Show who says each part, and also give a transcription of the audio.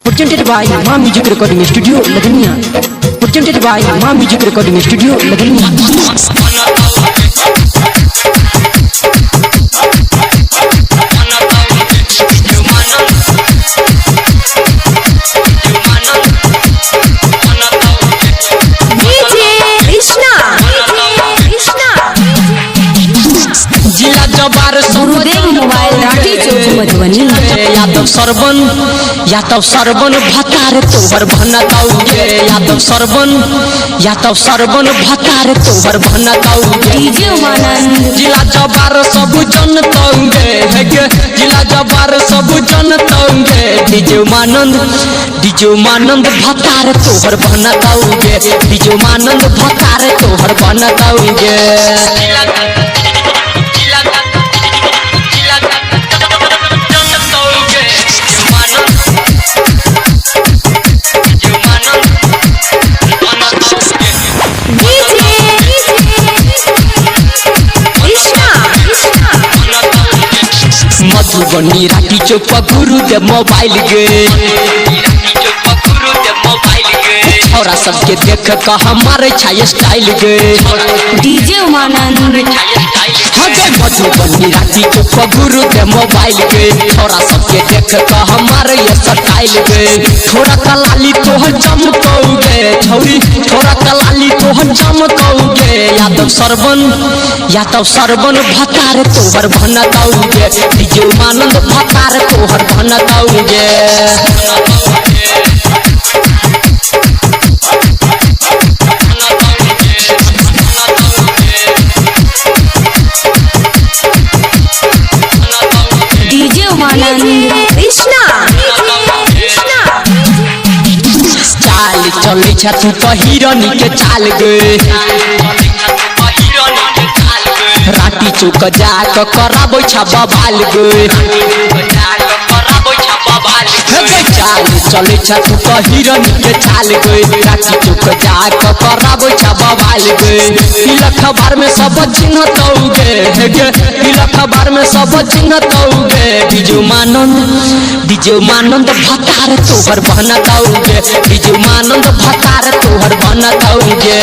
Speaker 1: Presented by Ma Music Recording Studio, Ladania. Presented by Ma Music Recording Studio, Ladania.
Speaker 2: जिला जबार
Speaker 3: गुरुदेव mobile Rathi चौक मधुबनी
Speaker 2: यादव सरबन भतार तोहर भनताउगे यादव सरबन भतार तोहर भनताउगे
Speaker 3: डीजे उमानंद
Speaker 2: जिला जबार सब जनताउगे हेगे जिला जबार सब जनताउगे डीजे उमानंद भतार तोहर भनताउगे डीजे उमानंद भतार तोहर भनताउगे मधुबनी राठी चौक गुरुदेव मोबाइल गे छोरा सबके देख का हमारे छाया स्टाइल गे
Speaker 3: डीजे उमानंद
Speaker 2: मधुबनी राठी चौक गुरुदेव मोबाइल गे छोरा सबके देख का हमारे ये स्टाइल गे थोड़ा कलाली तोहर चमकौगे छौरी थोड़ा कलाली तोहर चमकौगे यादव सरबन भतार तोहर भनताउगे डीजे उमानंद भतार तोहर भनताउगे
Speaker 3: डीजे उमानंद कृष्णा
Speaker 2: चाल चले छ तू तो हिरनी के चाल गे राठी चौक जाक कराबै छ बबाल गे चाल चले छ तू तो हिरनी के चाल गे राठी चौक जाक कराबै छ बबाल गे तिलक बार में सब चिन्हतौगे हेगे तिलक बार में सब चिन्हतौगे डीजे उमानंद भतार तोहर भनताउगे डीजे उमानंद भतार तोहर भनताउगे